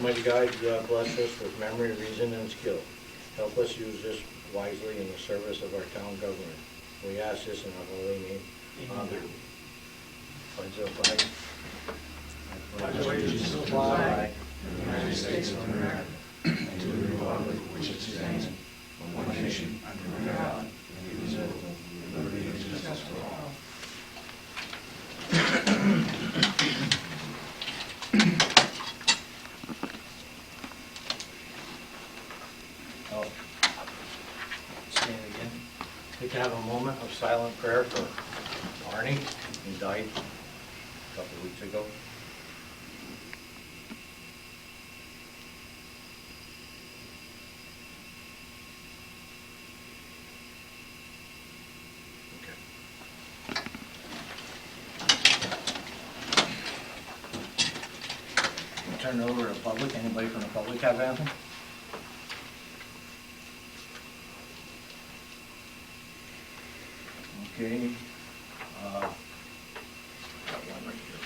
Almighty God, bless us with memory, reason, and skill. Help us use this wisely in the service of our town government. We ask this in our holy name. Amen. Pledge the flag. Pledge allegiance to the flag of the United States of America and to the republic for which it stands, one nation, under God, indivisible, with liberty and justice for all. Stand again. We can have a moment of silent prayer for Arnie, who died a couple of weeks ago. Turn it over to the public. Anybody from the public have anything? Okay. Got one right here.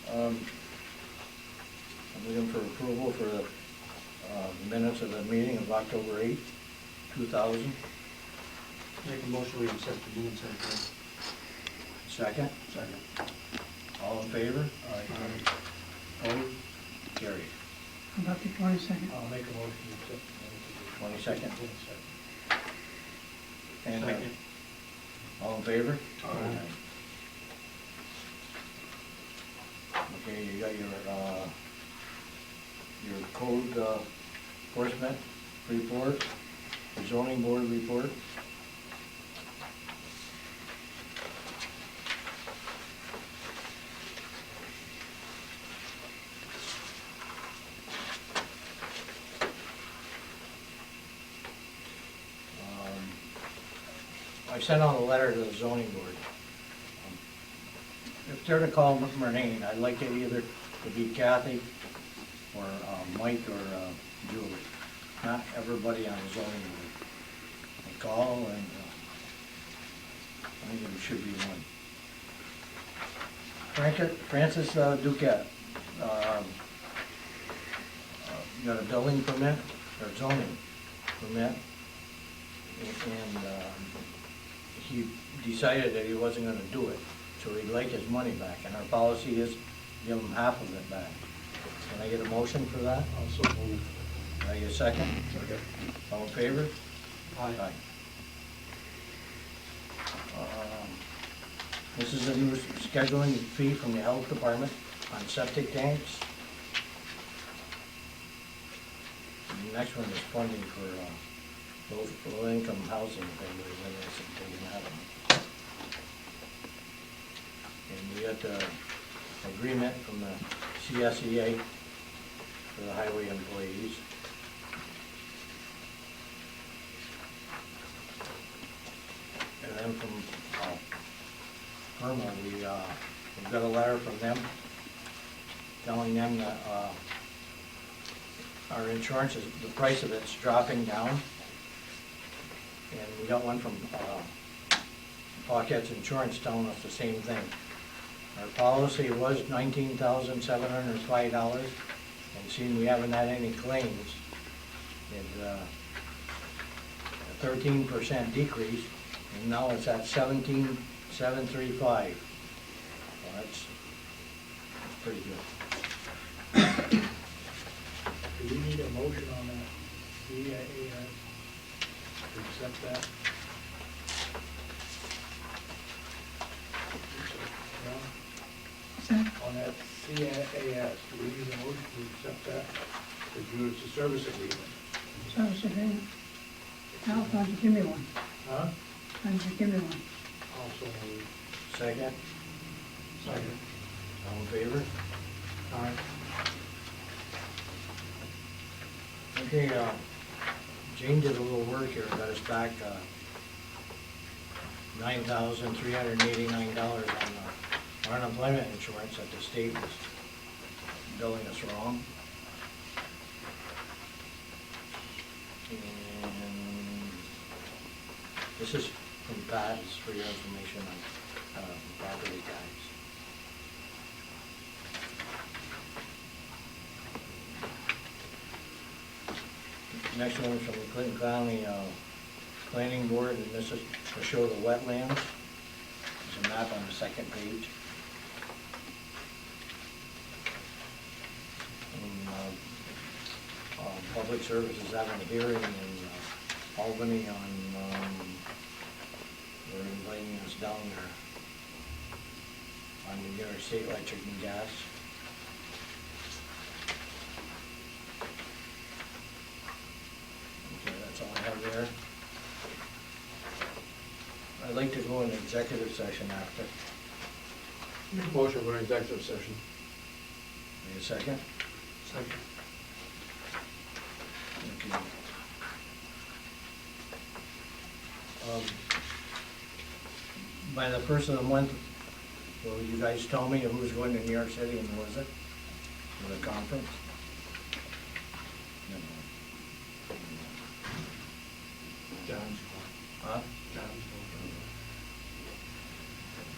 I'm looking for approval for the minutes of the meeting of October 8th, 2000. Make a motion, we accept the minutes as Second? Second. All in favor? Aye. Opposed? Carried. How about the 22nd? I'll make a motion to accept the minutes. 22nd. 22nd. And Second. all in favor? Aye. Okay, you got your code enforcement report, your zoning board report. I sent out a letter to the zoning board. If they're to call Murnane, I'd like it either to be Kathy or Mike or Julie, not everybody on the zoning board. They call and I think it should be one. Francis Duquette, got a building permit or zoning permit, and he decided that he wasn't gonna do it, so he'd like his money back, and our policy is give him half of it back. Can I get a motion for that? Also move. Can I get a second? Second. All in favor? Aye. This is a new scheduling fee from the health department on septic tanks. And the next one is funding for low-income housing, if anybody's interested in taking that one. And we got the agreement from the CSEA for the highway employees. And then from Irma, we've got a letter from them telling them that our insurance is, the price of it's dropping down. And we got one from Pawcats Insurance telling us the same thing. Our policy was $19,705, and seeing we haven't had any claims, it's a 13% decrease, and now it's at $17,735. Well, that's pretty good. Do we need a motion on that? CAAS to accept that? What's that? On that CAAS, do we need a motion to accept that? Because it's a service agreement. Service agreement? Now, why don't you give me one? Huh? Why don't you give me one? Also move. Second, Second. all in favor? Aye. Okay, Jane did a little work here, got us back $9,389 on our unemployment insurance that the state was billing us wrong. And this is from Pat, it's for your information on property tax. Next one is from the Clinton County Planning Board, and this is to show the wetlands. There's a map on the second page. And, Public Services having a hearing in Albany on, they're inviting us down there on the New York State Electric and Gas. Okay, that's all I have there. I'd like to go in executive session after. Make a motion for an executive session. Wait a second. Second. Okay. By the first of the month, will you guys tell me who's going to New York City and was it? For the conference? John's. Huh? John's.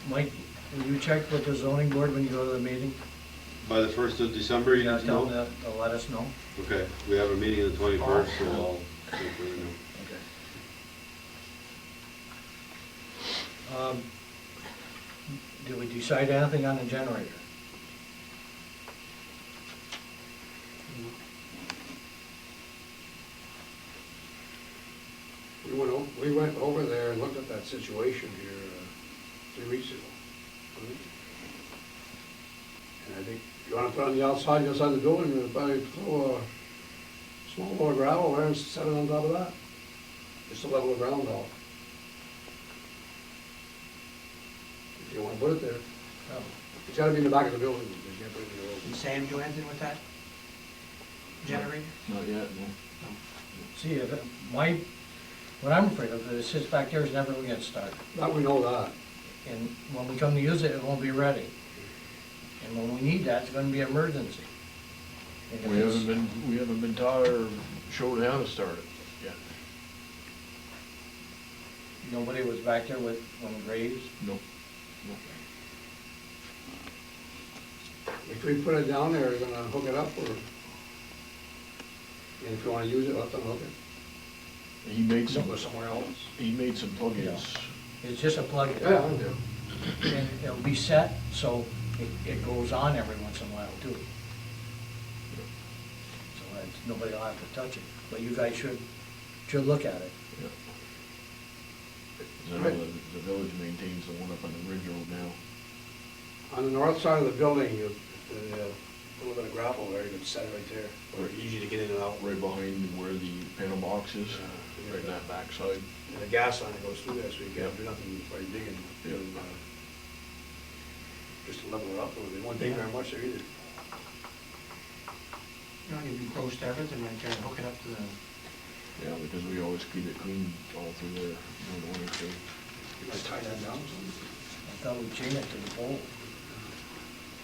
Mike, will you check with the zoning board when you go to the meeting? By the 1st of December, you need to Tell them know? that, they'll let us know. Okay, we have a meeting the 21st, so I'll see if we know. Okay. Did we decide anything on the generator? We went over there and looked at that situation here 3 weeks ago. And I think if you wanna put it on the outside the building, you'll probably throw a small load of gravel there and set it on top of that. Just to level the ground off. If you wanna put it there. Oh. It's gotta be in the back of the building, you can't put it in the road. Did Sam do anything with that generator? Not yet, no. See, if it, what I'm afraid of, is it sits back there, is never gonna get started. That, we know that. And when we come to use it, it won't be ready. And when we need that, it's gonna be emergency. And if We it's- haven't been taught or shown how to start it yet. Nobody was back there with, when Graves? No. If we put it down there, you're gonna hook it up, or, and if you wanna use it, let them hook it. He made Don't some, go somewhere else. he made some plugins. It's just a plug. Yeah, And it'll be set, so it goes on every once in a while too. So nobody will have to touch it, but you guys should look at it. Yeah. 'Cause I know the village maintains the one up on the Ridge Road now. on the north side of the building, you, a little bit of gravel there, you can set it right there, or easy to get in and out. Right behind where the panel box is, right in that backside. And the gas line that goes through there, so you can't do nothing by digging. Yeah. Just to level it up, they won't dig very much there either. You know, you'd be close to everything right there, and hook it up to the, Yeah, because we always keep it clean all through there, during the winter too. You might tie that down some. I thought we'd chain it to the pole.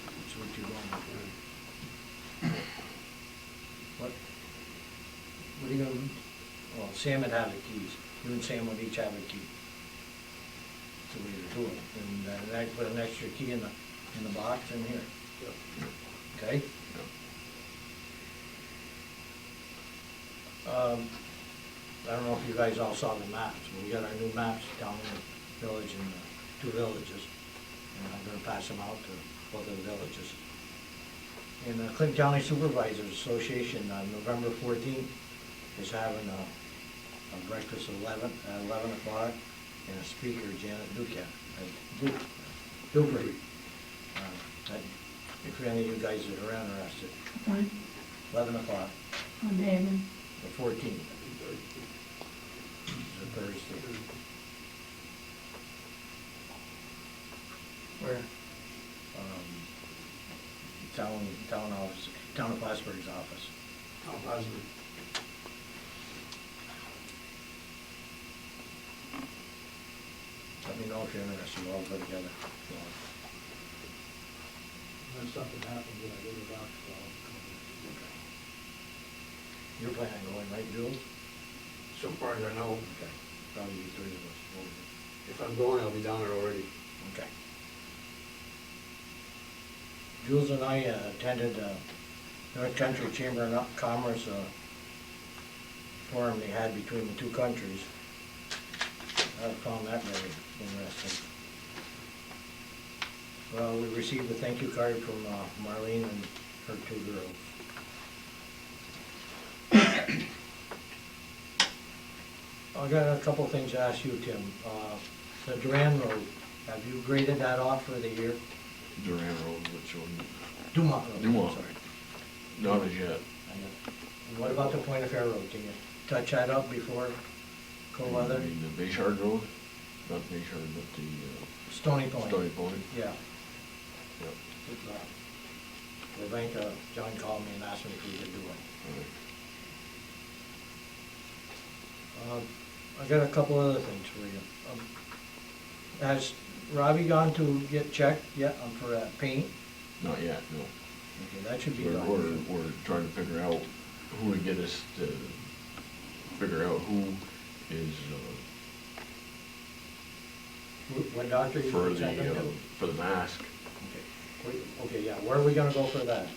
That's what you're going with. What are you gonna, well, Sam would have the keys. You and Sam would each have a key. That's the way to do it. And then I put an extra key in the box in here. Okay? I don't know if you guys all saw the maps, but we got our new maps down in the village and the 2 villages. And I'm gonna pass them out to both of the villages. And the Clinton County Supervisors Association on November 14th is having a breakfast at 11 o'clock, and a speaker, Janet Duquette, Dupree. If any of you guys are interested, Fine, 11 o'clock, on day again. the 14th. It's a Thursday. where, Town office, Town of Plattsburgh's office. How positive. Let me know if you're interested, we'll all go together. When something happens, when I go to the doctor, I'll come in. You're planning on going, right, Jules? So far as I know, Okay. Probably the three of us. if I'm going, I'll be down there already. Okay. Jules and I attended North Country Chamber of Commerce forum they had between the two countries. I found that very interesting. Well, we received a thank you card from Marlene and her two girls. I got a couple things to ask you, Tim. The Duran Road, have you graded that off for the year? Duran Road, which one? Dumont Road. Dumont. Sorry. Not as yet. I know. And what about the Point of Fair Road? Can you touch that up before cold weather? You mean the Bayshard Road? Not Bayshard, but the Stony Point. Stony Point. Yeah. Yep. The bank, John called me and asked me if we could do it. All right. I got a couple other things for you. Has Robbie gone to get checked yet for that paint? Not yet, no. Okay, that should be We're, done. we're trying to figure out who to get us to figure out who is, What doctor you for check into? for the mask. Okay. Okay, yeah, where are we gonna go for that?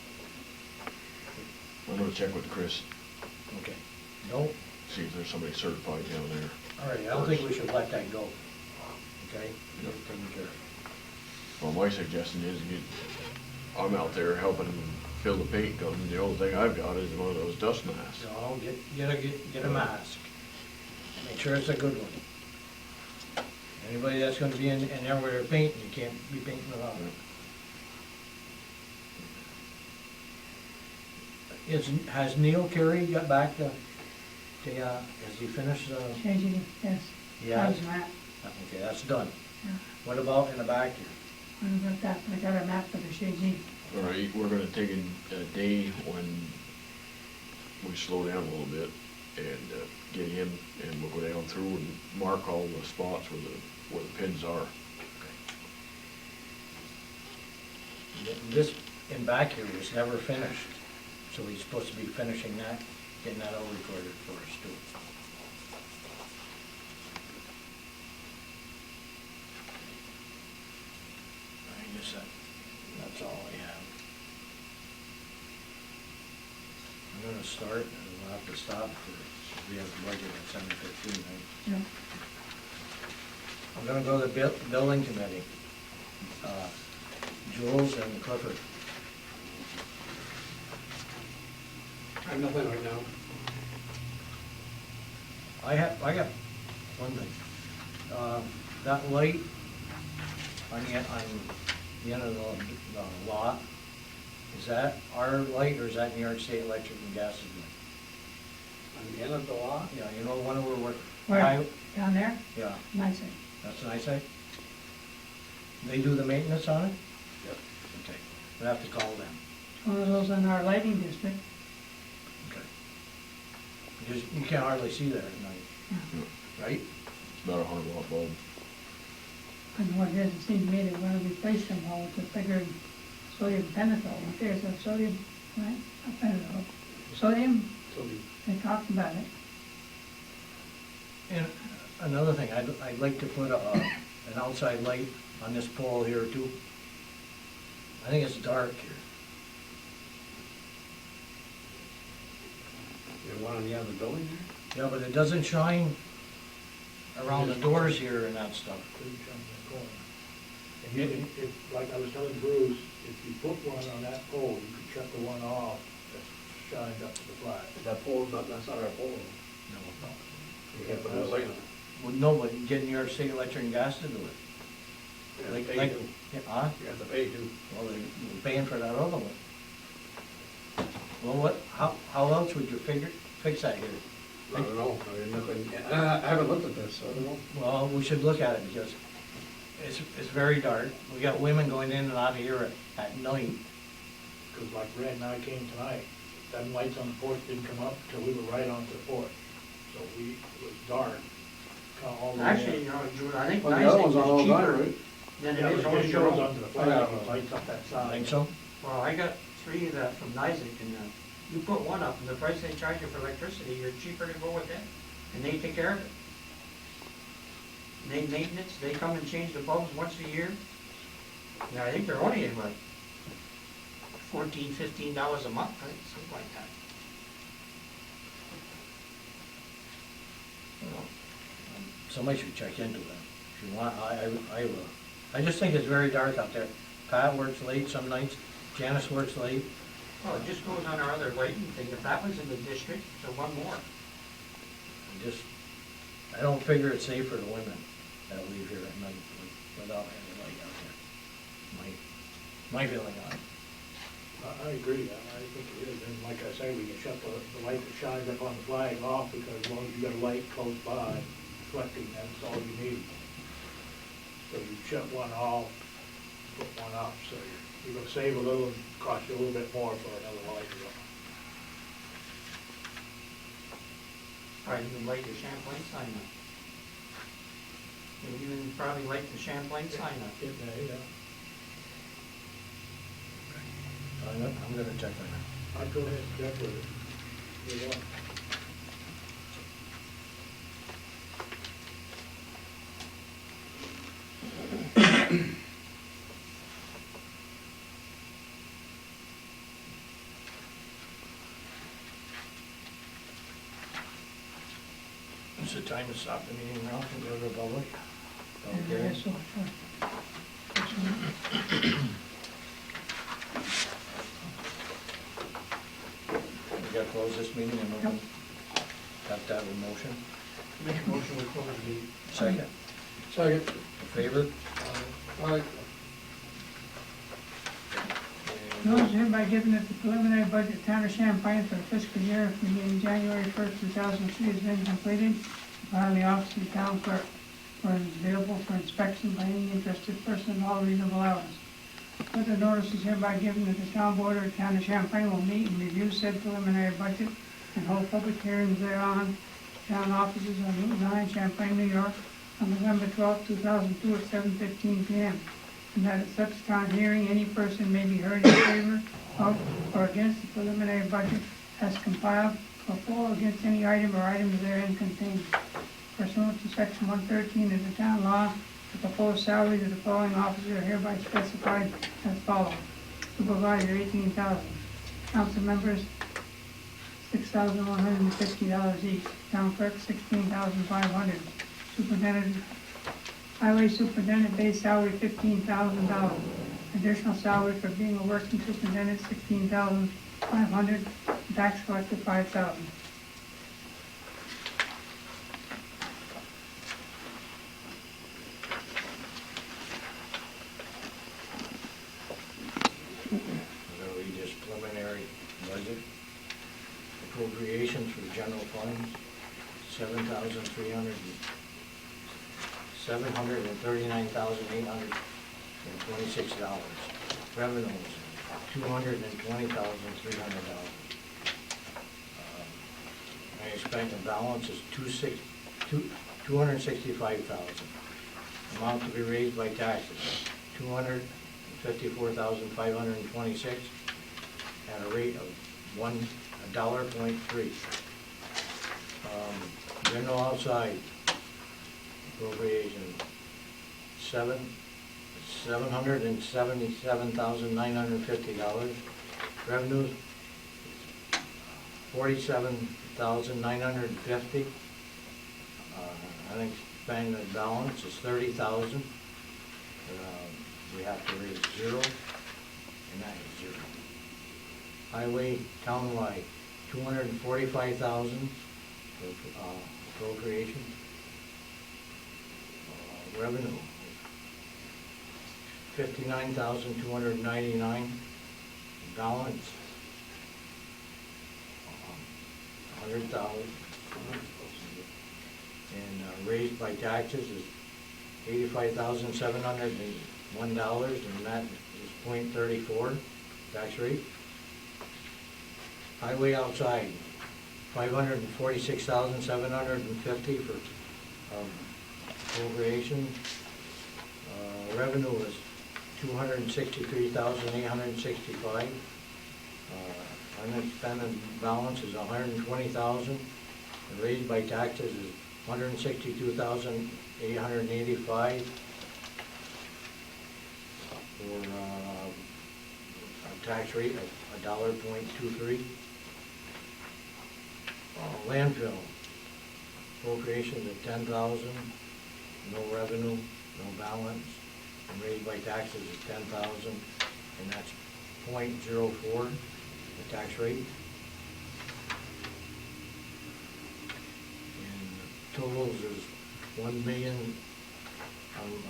I'm gonna check with Chris, Okay. No? see if there's somebody certified down there. All right, I don't think we should let that go. Okay? Yep. Taken care of. Well, my suggestion is I'm out there helping fill the paint gun, and the only thing I've got is one of those dust masks. So get a mask. Make sure it's a good one. Anybody that's gonna be in there where they're painting, you can't be painting without it. Has Neil Carey got back to, has he finished the? Changing it, yes. Yeah. That was map. Okay, that's done. Yeah. What about in the back here? I don't got that, but I got a map for the Shady. All right, we're gonna take a day when we slow down a little bit and get in, and we'll go down through and mark all the spots where the pins are. This in back here was never finished, so he's supposed to be finishing that, getting that all recorded for us too. I guess that's all I have. I'm gonna start, and we'll have to stop we have the budget at 7:15, right? Yeah. I'm gonna go to the building committee. Jules and Clifford. I have nothing right now. I got one thing. That light on the end of the lot, is that our light or is that New York State Electric and Gas? On the end of the lot? Yeah, you know, one where we're. Where, down there? Yeah, Nice. that's an eyesight. They do the maintenance on it? Yep. Okay, we'll have to call them. One of those in our lighting district. Okay. Because you can't hardly see there at night, Yeah. right? It's about a 100-watt bulb. And what it is, it seems to me they want to replace them all with the bigger sodium pentothal. If there's a sodium, right, a pentothal, sodium, So they talked about it. And another thing, I'd like to put an outside light on this pole here too. I think it's dark here. you want on the end of the building there? Yeah, but it doesn't shine around the doors here and that stuff. Couldn't jump in the corner. And you can, if, like I was telling Bruce, if you put one on that pole, you could shut the one off that shines up to the flag. That pole's not, that's not our pole. No. You can't put a light on it. Well, no, but get New York State Electric and Gas to do it. You have to pay Like, to. yeah, huh? You have to pay to. Well, they're paying for that other one. Well, how else would you fix that here? I don't know, I mean, nothing, I haven't looked at this, so I don't know. Well, we should look at it because it's very dark. We got women going in and out of here at night. Because like Red and I came tonight, them lights on the porch didn't come up till we were right onto the porch. So it was dark. All the way Actually, in. you know, Drew, I think Well, the other one's Rising on all is night, cheaper right? than Yeah, it but is it on just your shows own. onto the flag, it lights up that I side. think so. Well, I got three of that from Isaac, and you put one up, and the price they charge you for electricity, you're cheaper to go with them, and they take care of it. They maintenance, they come and change the bulbs once a year. Yeah, I think they're only like $14, $15 a month, right, something like that. Somebody should check into that. If you want, I will. I just think it's very dark out there. Pat works late some nights, Janice works late. Well, it just goes on our other lighting thing, if that was in the district, so one more. I don't figure it's safe for the women that leave here at night without any light out there. My feeling on it. I agree, I think it is, and like I say, we can shut the light that shines up on the flag off, because as long as you got a light close by reflecting, that's all you need. So you shut one off, put one up, so you're gonna save a little and cost you a little bit more for another light. Probably even light the Champlain sign up. You'll even probably light the Champlain sign up. It may, yeah. I'm gonna check on it. I'd go ahead and check with it. You know. It's the time to stop the meeting now and go to the public. Yeah, Okay. so, We gotta close this meeting and open. Got that in motion? Make a motion to close the meeting. Second. Second. In favor? Aye. notice hereby given that the preliminary budget town of Champlain for the fiscal year beginning January 1st, 2003 has been completed by the office of the town clerk, where it is available for inspection by any interested person in all reasonable hours. Further notice is hereby given that the town board of the town of Champlain will meet and review said preliminary budget and hold public hearings thereon. Town offices on Route 9, Champlain, New York, on November 12, 2002 at 7:15 p.m. And that at such time hearing, any person may be heard in favor of or against the preliminary budget as compiled, or for or against any item or items therein contained. Pursuant to section 113 of the town law, the proposed salaries of the following officers are hereby specified as follows. Supervisor, $18,000. Council members, $6,150 each. Town clerk, $16,500. Superintendent, highway superintendent base salary, $15,000. Additional salary for being a working superintendent, $16,500. Tax collector, $5,000. I'm gonna read this preliminary budget. Appropriations for the general fund, $739,826. Revenues, $220,300. Unexpended balance is $265,000. Amount to be raised by taxes, $254,526 at a rate of $1.3. General outside appropriation, $777,950. Revenues, $47,950. Unexpended balance is $30,000. We have to raise zero, and that is zero. Highway townwide, $245,000 for appropriation. Revenue, $59,299. Balance, $100,000. And raised by taxes is $85,701, and that is 0.34 tax rate. Highway outside, $546,750 for appropriation. Revenue is $263,865. Unexpended balance is $120,000. The raised by taxes is $162,885. For a tax rate of $1.23. Landfill appropriations of $10,000, no revenue, no balance, and raised by taxes is $10,000, and that's 0.04, the tax rate. And totals is 1 million,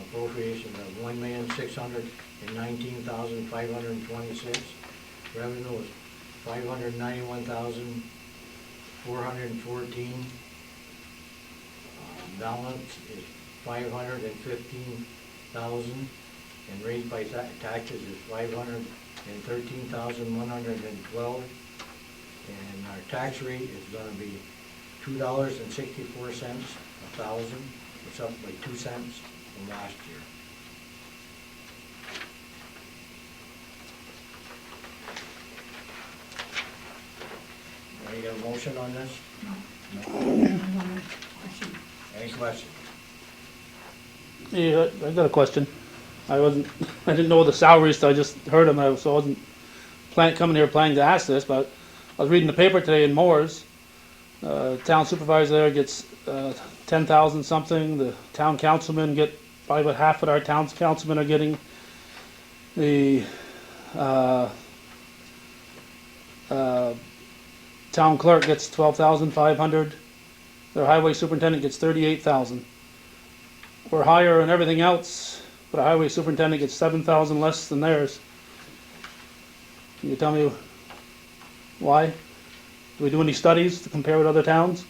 appropriations of $1,619,526. Revenue is $591,414. Balance is $515,000, and raised by taxes is $513,112. And our tax rate is gonna be $2.64 a thousand. It's up by 2 cents from last year. Now you got a motion on this? No. Any questions? Yeah, I got a question. I didn't know the salaries, so I just heard them, so I wasn't coming here planning to ask this, but I was reading the paper today in Moore's. Town supervisor there gets 10,000 something. The town councilmen get probably about half what our town's councilmen are getting. The town clerk gets 12,500. Their highway superintendent gets 38,000. We're higher in everything else, but our highway superintendent gets 7,000 less than theirs. Can you tell me why? Do we do any studies to compare with other towns?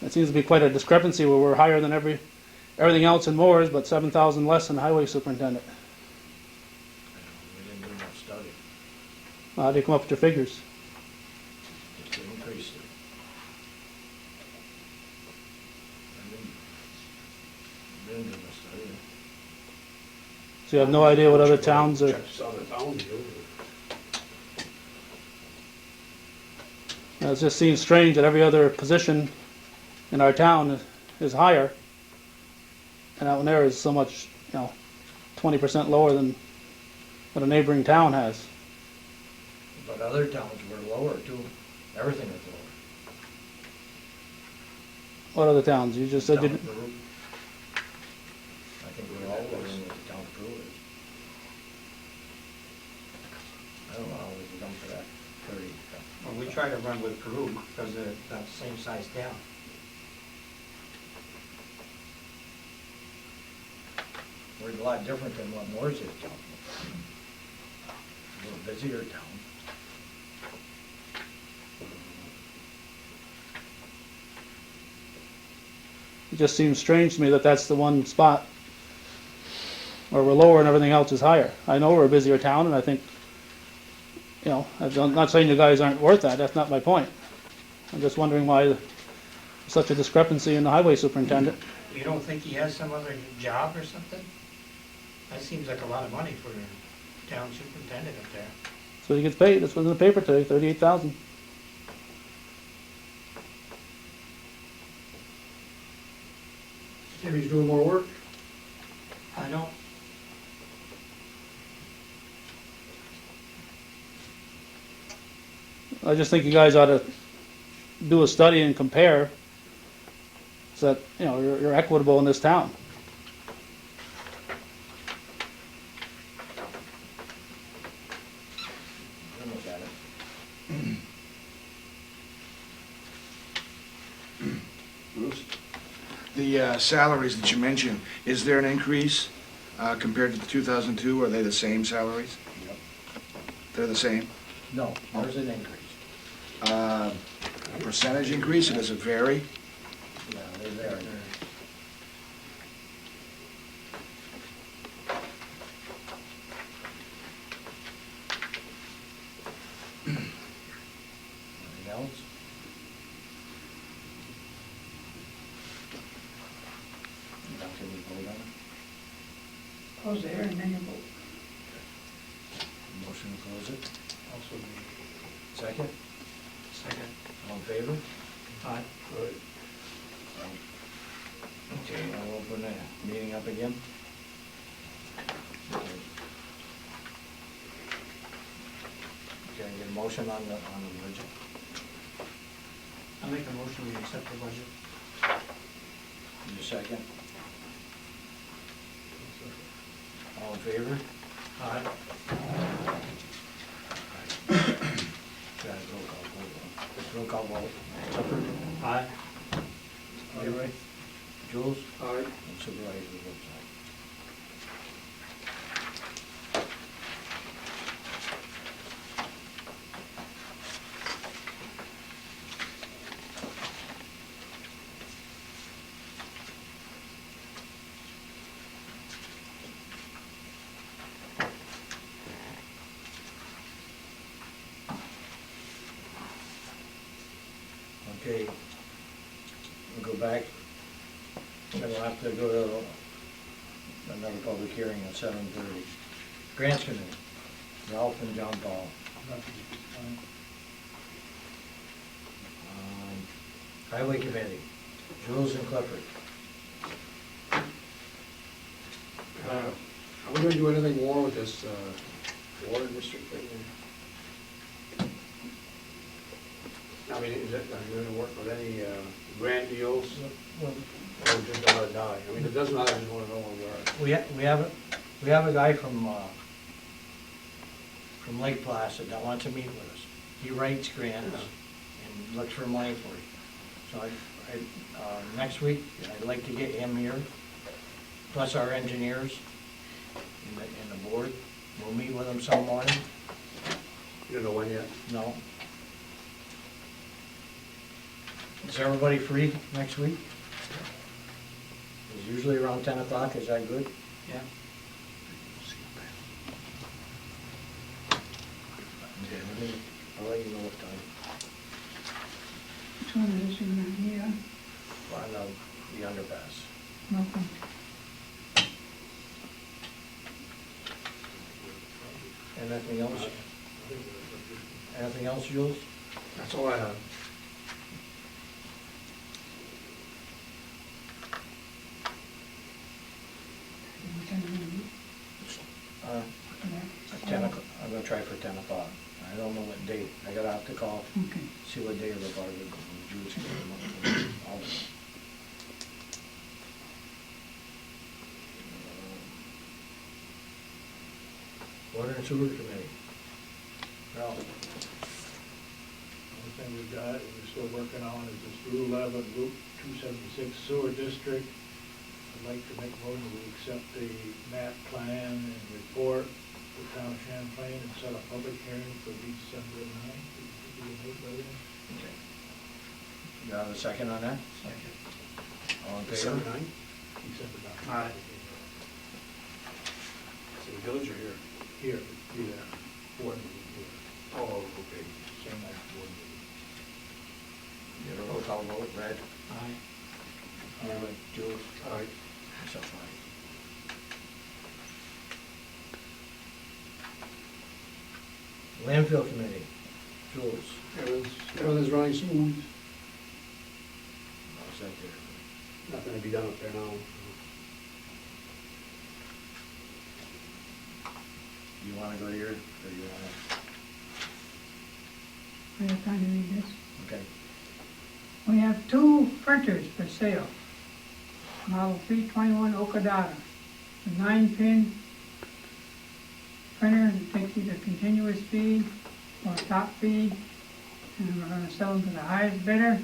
It seems to be quite a discrepancy where we're higher than everything else in Moore's, but 7,000 less than the highway superintendent. We didn't do enough study, How do you come up with your figures? just to increase it. We didn't do enough study. So you have no idea what other towns are. It just seems strange that every other position in our town is higher, and out there is so much, 20% lower than what a neighboring town has. But other towns were lower too. Everything was lower. What other towns? You just said you Town didn't. Peru. I think we're all lower than what the town of Peru is. I don't know how we can come to that 30. Well, we try to run with Peru because they're the same size town. We're a lot different than what Moore's is, John. We're a busier town. It just seems strange to me that that's the one spot where we're lower and everything else is higher. I know we're a busier town, and I think, I'm not saying you guys aren't worth that. That's not my point. I'm just wondering why there's such a discrepancy in the highway superintendent. You don't think he has some other job or something? That seems like a lot of money for a town superintendent up there. So he gets paid. This was in the paper today, 38,000. If he's doing more work, I don't, I just think you guys ought to do a study and compare so that, you're equitable in this town. We'll look at it. Bruce? The salaries that you mentioned, is there an increase compared to the 2002? Are they the same salaries? Yep. They're the same? No, there's an increase. A percentage increase, or does it vary? Yeah, they're there. Anything else? Now, can we vote on it? Close the hearing, then you vote. second? Second. All in favor? Aye. Okay, I'll open the meeting up again. Okay, can I get a motion on the budget? I'll make a motion we accept the budget. Need a second? All in favor? Aye. Got a roll call vote. Let's roll call vote. Clifford? Aye. Leroy? Jules? Aye. And Supervisor votes aye. Okay, we'll go back. Then we'll have to go to another public hearing at 7:30. Grants Committee, Ralph and John Paul. Highway Committee, Jules and Clifford. Are we gonna do anything more with this, water district thing? I mean, are you gonna work with any, grant deals, or just let it die? I mean, it doesn't matter, I just wanna know where we are. We have a guy from Lake Placid that wants to meet with us. He writes grants and looks for money for it. So next week, I'd like to get him here, plus our engineers and the board. We'll meet with them some morning. You don't know when yet? No. Is everybody free next week? It's usually around 10 o'clock, is that good? Yeah. Okay, I'll let you know what time. Which one is this in here? On the underpass. Welcome. Anything else? Anything else, Jules? That's all I have. What time do you need? At 10 o'clock, I'm gonna try for 10 o'clock. I don't know what date. I gotta have to call, Okay. see what day of the party the Jews can come up. Water and Sewer Committee. Ralph. Only thing we've got, and we're still working on, is this Route 11, Route 276 sewer district. I'd like to make a motion to accept the map plan and report for town of Champlain and set a public hearing for December 9th. Okay. You have a second on that? Second. All in favor? December 9th? December 9th. Aye. Is it the village or here? Here, be there, board meeting here, Oh, okay. same night board meeting. Get a roll call vote, Brad? Aye. Leroy, Jules? All right. Myself, aye. Landfill Committee, Jules. Everything's running smooth. How's that there? Nothing to be done up there now. You wanna go here, or you I have time to read this. wanna, okay. We have two printers for sale. Model 321 Okadata, a 9-pin printer that takes either continuous feed or top feed, and we're gonna sell them to the highest bidder.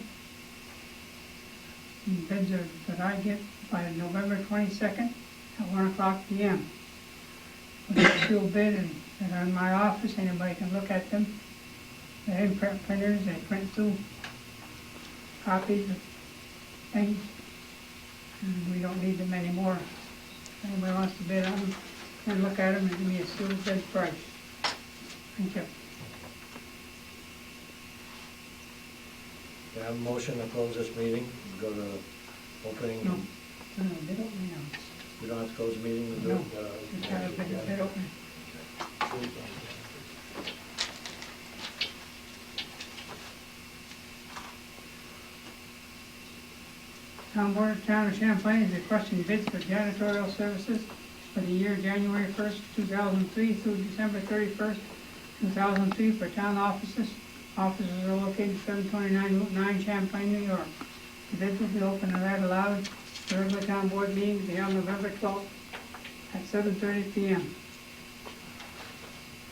And bids are, that I get by November 22nd at 1:00 p.m. We have a sealed bid and they're in my office, anybody can look at them. They're imprint printers, they print through copies of things, and we don't need them anymore. If anybody wants to bid on them, can look at them and give me a sealed bid price. Thank you. Do I have a motion to close this meeting, go to opening? No, bid opening now. We don't have to close the meeting, we'll do No, it? just have a bid opening. Town Board of Town of Champlain is requesting bids for janitorial services for the year January 1st, 2003 through December 31st, 2003 for town offices. Offices are located 729 Route 9, Champlain, New York. The bids will be open and read aloud. The regular town board meeting will be on November 12th at 7:30 p.m.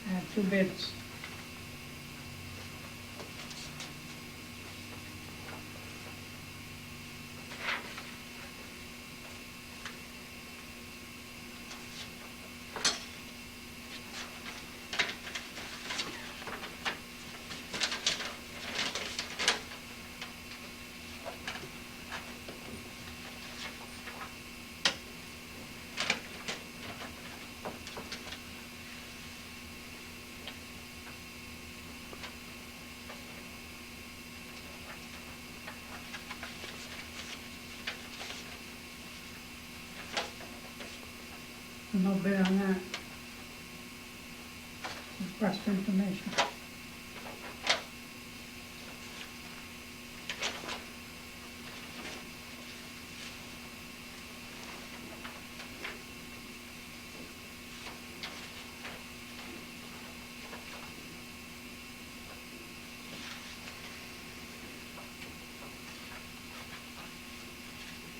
I have two bids. No bid on that. Request for information.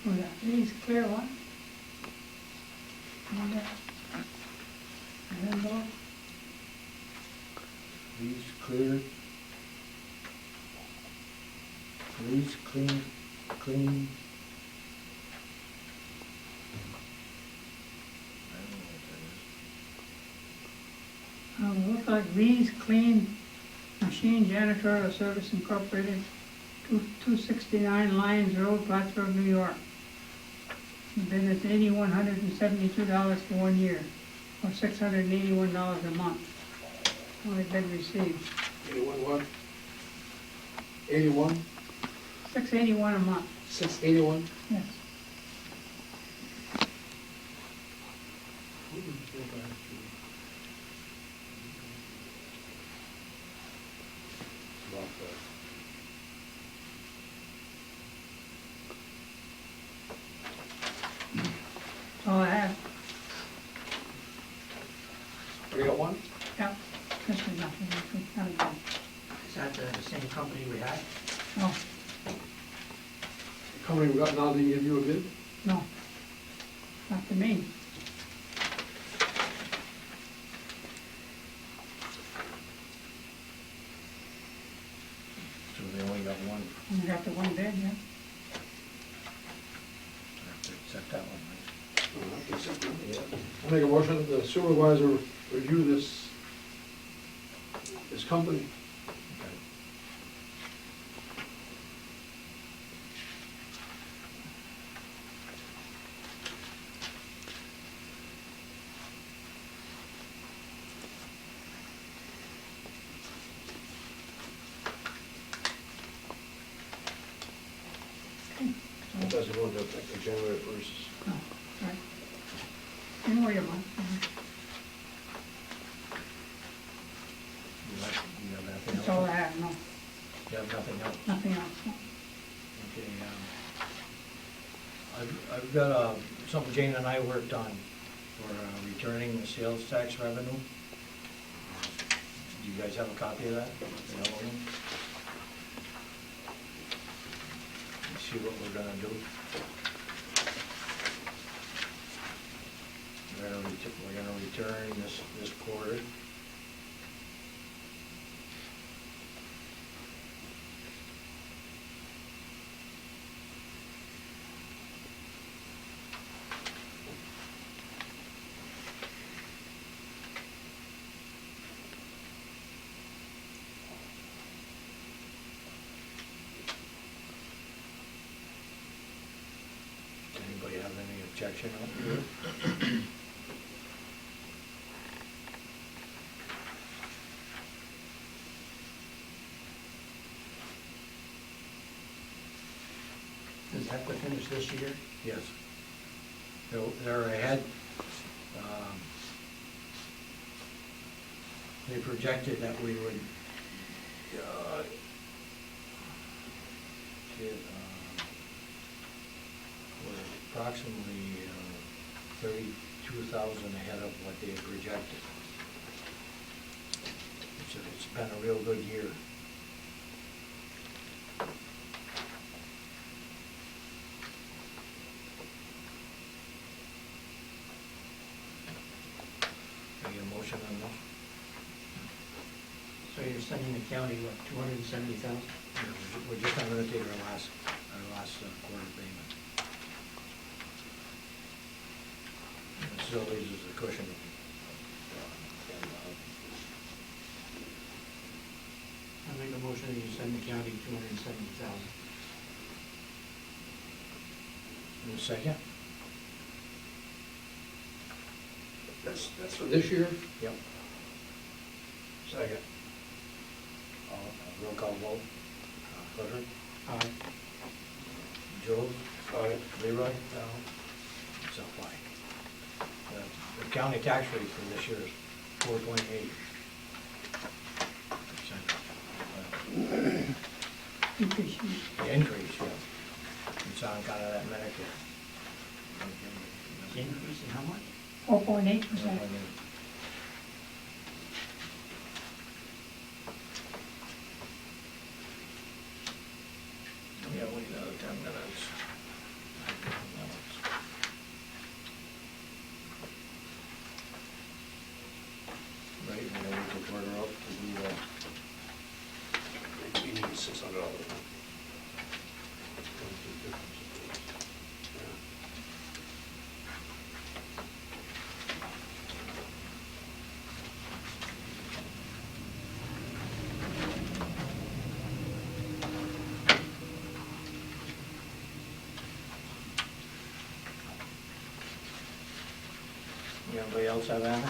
Oh, yeah, these clear one. And then Please clear. Please clean. I don't know what that is. Looks like Lee's Clean Machine Janitorial Service Incorporated, 269 Lyons Road, Plattsburgh, New York. The bid is $8,172 for 1 year, or $681 a month. Only bid received. 81 what? 81? $681 a month, 681? yes. That's all I have. We got one? Yep, this is nothing, this is not good. Is that the same company we had? No, The company we got now didn't give you a bid? no, not to me. So they only got one. Only got the one bid, yeah. I have to accept that one, right? I make a motion that the supervisor review this company. Okay. It doesn't go into effect January 1st. No, right. Anyway, a month. You have nothing else? That's all I have, no, You have nothing else? nothing else, no. Okay, I've got something Jane and I worked on for returning the sales tax revenue. Do you guys have a copy of that? The yellow one? Let's see what we're gonna do. We're gonna return this quarter. Anybody have any objection on it? Does that have to finish this year? Yes. They're ahead. They projected that we would get, approximately 32,000 ahead of what they had projected. It's been a real good year. Can I get a motion on this? So you're sending the county, what, 270,000? We're just not gonna take our last quarter payment. It still leaves us a cushion. I make a motion that you send the county 270,000. In a second? That's for this year? Yep. Second. Roll call vote. Clifford? Aye. Joe? Aye. Leroy? No. So, fine. The county tax rate for this year is 4.8%. Increase. The increase, yeah. It's on kind of that Medicare. Increase in how much? 4.8%. Yeah, wait another 10 minutes. Right, and then we can order up to do, We need $600. anybody else have anything?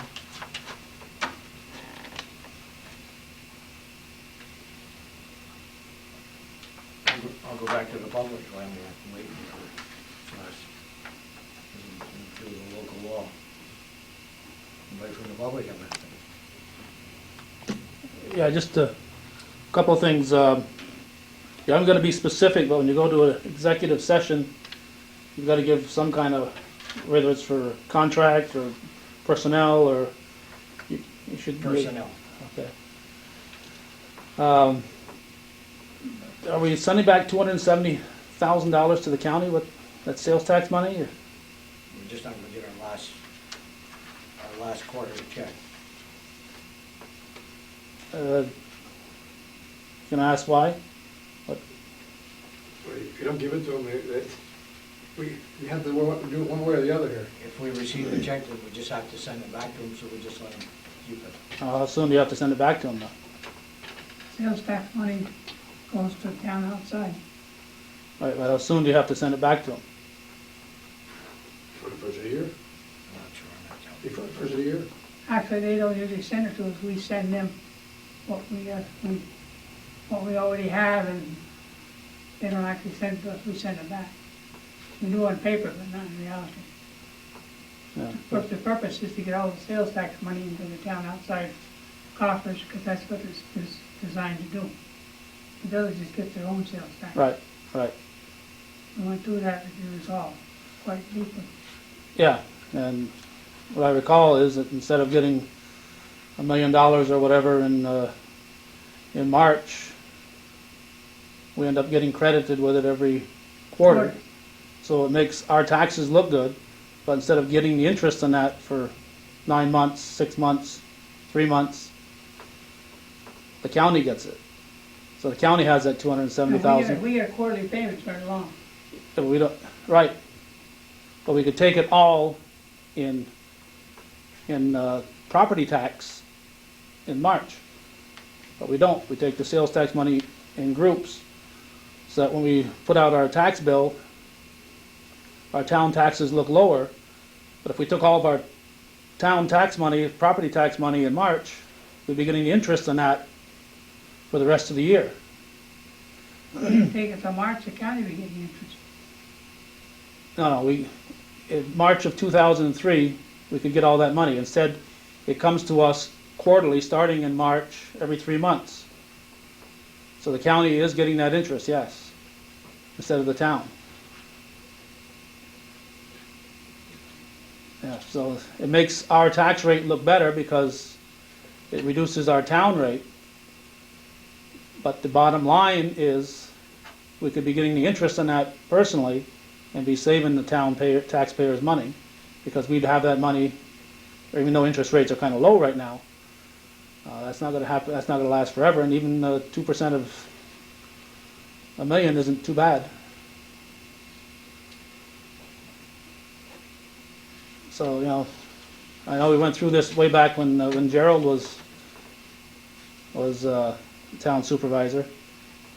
I'll go back to the public when we're waiting for us. Do the local law. Anybody from the public have anything? Yeah, just a couple of things. Yeah, I'm gonna be specific, but when you go to an executive session, you've gotta give some kind of, whether it's for contract or personnel, or you should. Personnel. Okay. Are we sending back $270,000 to the county with that sales tax money? Or? We're just not gonna get our last quarter check. Can I ask why? Well, if you don't give it to them, we have to do it one way or the other here. If we receive the check, then we just have to send it back to them, so we just let them keep it. How soon do you have to send it back to them though? Sales tax money goes to the town outside. Right, well, how soon do you have to send it back to them? For the first of the year? I'm not sure on that, Joe. For the first of the year? Actually, they don't usually send it to us, we send them what we already have, and they don't actually send it to us, we send it back. We do on paper, but not in reality. Yeah. But the purpose is to get all the sales tax money into the town outside coffers, because that's what it's designed to do. The others just get their own sales tax. Right, right. We went through that with the resolve quite deeply. Yeah, and what I recall is that instead of getting $1 million or whatever in March, we end up getting credited with it every quarter. So it makes our taxes look good, but instead of getting the interest on that for 9 months, 6 months, 3 months, the county gets it. So the county has that $270,000. We get quarterly payments right along. But we don't, right. But we could take it all in property tax in March. But we don't. We take the sales tax money in groups, so that when we put out our tax bill, our town taxes look lower. But if we took all of our town tax money, property tax money in March, we'd be getting the interest on that for the rest of the year. Take it to March, the county will get the interest. No, in March of 2003, we could get all that money. Instead, it comes to us quarterly, starting in March, every 3 months. So the county is getting that interest, yes, instead of the town. Yeah, so it makes our tax rate look better because it reduces our town rate. But the bottom line is, we could be getting the interest on that personally and be saving the taxpayers money, because we'd have that money, or even though interest rates are kind of low right now, that's not gonna happen, that's not gonna last forever, and even 2% of a million isn't too bad. So, I know we went through this way back when Gerald was town supervisor.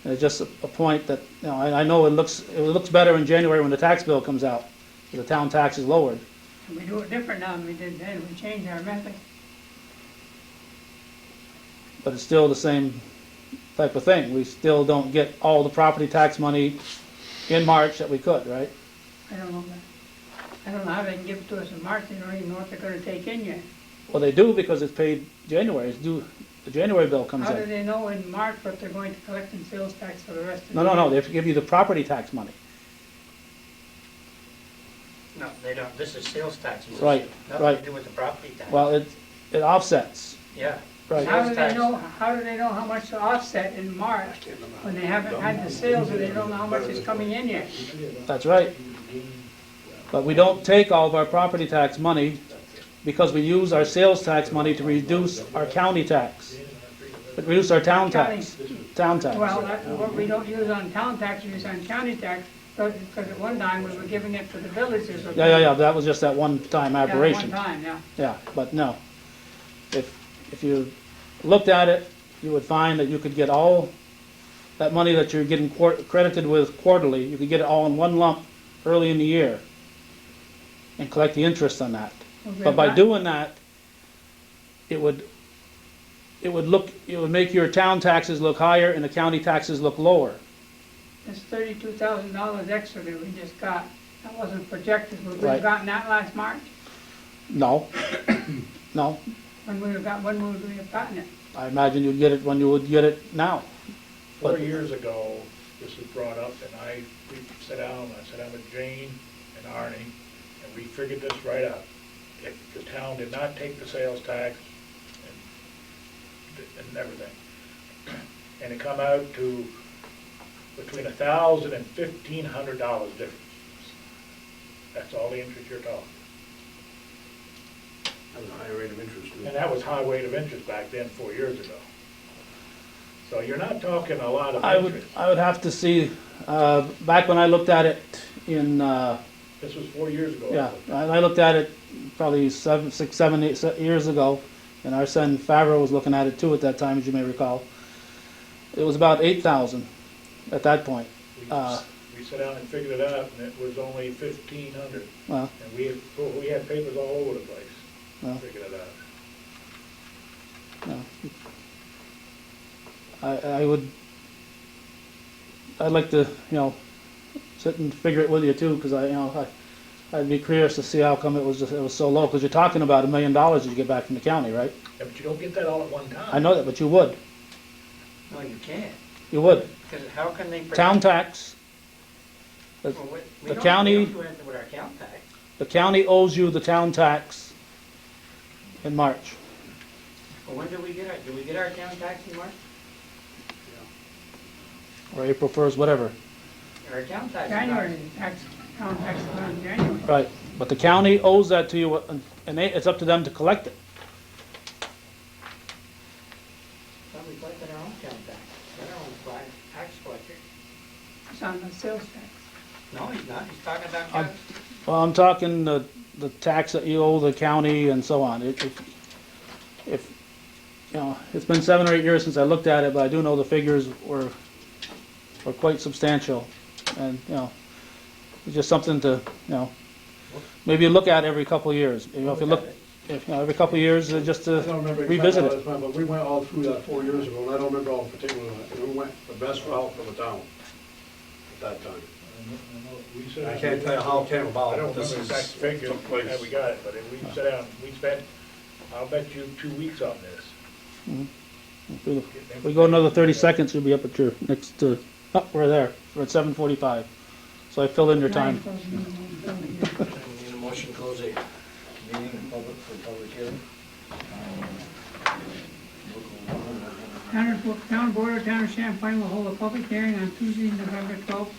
And it's just a point that, I know it looks better in January when the tax bill comes out, the town tax is lowered. And we do it different now than we did then, we changed our method. But it's still the same type of thing. We still don't get all the property tax money in March that we could, right? I don't know that. I don't know how they can give it to us in March, they don't even know what they're gonna take in yet. Well, they do, because it's paid January, it's due, the January bill comes How do in. they know in March what they're going to collect in sales tax for the rest of the No, year? no, no, they have to give you the property tax money. No, they don't, this is sales tax. Right, Nothing right. to do with the property tax. Well, it offsets, Yeah. right. How do Sales they tax. know, how do they know how much to offset in March when they haven't had the sales and they don't know how much is coming in yet? That's right. But we don't take all of our property tax money because we use our sales tax money to reduce our county tax. Reduce our town tax, town tax. Well, that's what we don't use on town tax, we use on county tax, because at one time we were giving it to the villages. Yeah, that was just that one-time Yeah, aberration. one time, yeah. Yeah, but no. If you looked at it, you would find that you could get all that money that you're getting credited with quarterly, you could get it all in one lump early in the year and collect the interest on that. But by doing that, it would make your town taxes look higher and the county taxes look lower. It's $32,000 extra that we just got, that wasn't projected, would we Right. have gotten that last March? No, no. When would we have gotten it? I imagine you'd get it when you would get it now. 4 years ago, this was brought up, and we sat down with Jane and Arnie, and we figured this right out. If the town did not take the sales tax and everything, and it come out to between $1,000 and $1,500 difference. That's all the interest you're talking. That was a high rate of interest. And that was high rate of interest back then, 4 years ago. So you're not talking a lot of I interest. would have to see, back when I looked at it in, This was 4 years ago. yeah, I looked at it probably 6, 7, 8 years ago, and our son Favreau was looking at it too at that time, as you may recall. It was about 8,000 at that point. We sat down and figured it out, and it was only 1,500. Well, And we had papers all over the place, well, figured it out. I'd like to, sit and figure it with you too, because I'd be curious to see how come it was so low, because you're talking about $1 million that you get back from the county, right? Yeah, but you don't get that all at one time. I know that, but you would. No, you can't, You would. because how can they? Town tax, Well, the county- We don't do anything with our town tax. the county owes you the town tax in March. Well, when do we get our town tax in March? Or April 1st, whatever. Our town tax is January, town tax is on January. Right, but the county owes that to you, and it's up to them to collect it. Well, we collect our own town tax. We're our own tax collector. It's on the sales tax. No, he's not. He's talking about I'm- county. Well, I'm talking the tax that you owe the county and so on. If, it's been 7 or 8 years since I looked at it, but I do know the figures were quite substantial. And, it's just something to, maybe look at every couple of years. If you look, every couple of years, just I to don't remember revisit exactly it. all the time, but we went all through that 4 years ago, and I don't remember all the particulars. And we went the best route for the town at that time. I can't tell you how it came about. I don't This remember is exact figure, some place. how we got it, but we sat down, we spent, I'll bet you 2 weeks on this. If we go another 30 seconds, you'll be up at your next, we're there. We're at 7:45. So I fill in your time. Need a motion to close the for public hearing. Town Board of Town of Champlain will hold a public hearing on Tuesday, November 12th,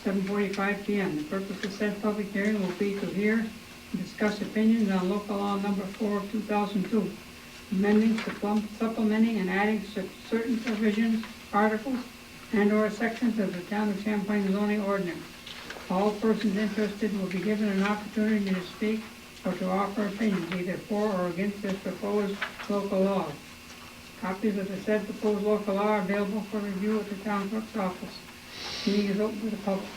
7:45 p.m. The purpose of said public hearing will be to hear and discuss opinions on local law number 4 of 2002, amending, supplementing, and adding certain provisions, articles, and/or sections of the Town of Champlain zoning ordinance. All persons interested will be given an opportunity to speak or to offer opinions, either for or against this proposed local law. Copies of the said proposed local law are available for review at the town clerk's office. Meeting is open to the public.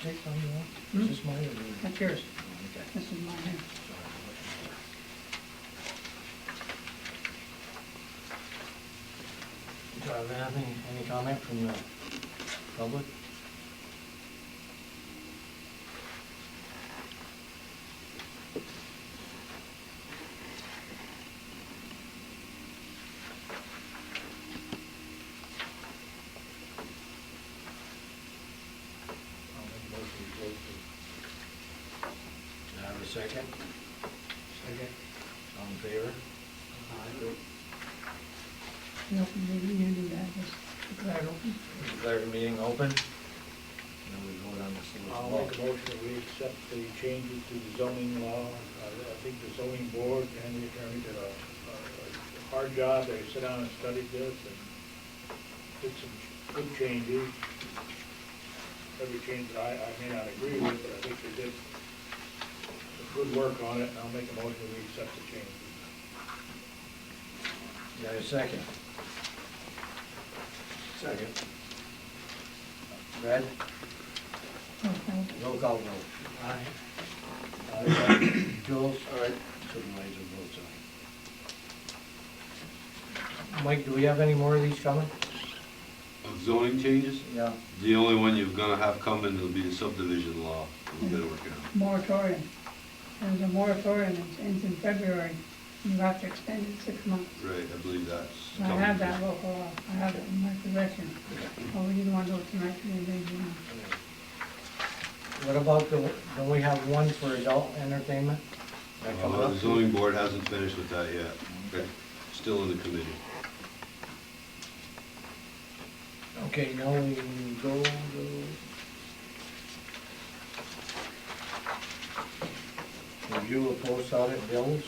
Take some, you want? Is this mine or yours? That's yours. Okay. This is mine here. Do you have anything, any comment from the public? I'll make a motion to close Do I have a second? Second. All in favor? You open the meeting, you do that, just declare it open. Declare the meeting open. And then we vote on this. I'll make a motion that we accept the changes to the zoning law. I think the zoning board and the attorney did a hard job. They sat down and studied this and did some good changes. Every change that I may not agree with, but I think they did some good work on it, and I'll make a motion that we accept the changes. You have a second? Second. Brad? Okay. Roll call vote. Aye. Jules? Aye. Supervisor votes aye. Mike, do we have any more of these coming? Of zoning changes, Yeah. the only one you're gonna have coming will be the subdivision law. We gotta work it out. Moratorium. There's a moratorium that ends in February. You have to extend it 6 months. Right, I believe that's I coming. have that local law. I have it in my possession. Oh, we didn't want to do it tonight, we didn't, you know. What about don't we have one for adult entertainment? That coming The up? zoning board hasn't finished with that yet. That's still in the committee. Okay, now we go to review of post audit bills.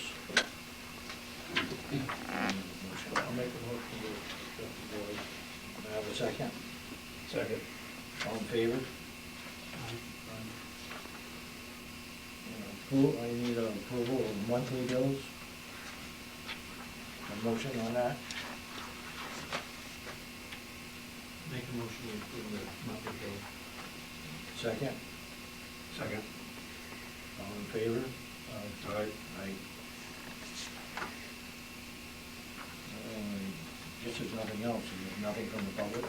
I'll make a motion to accept the board. Do I have a second? Second. All in favor? I need approval of monthly bills. A motion on that? Make a motion to approve the monthly bill. Second? Second. All in favor? Aye. Aye. Guess there's nothing else, there's nothing from the public?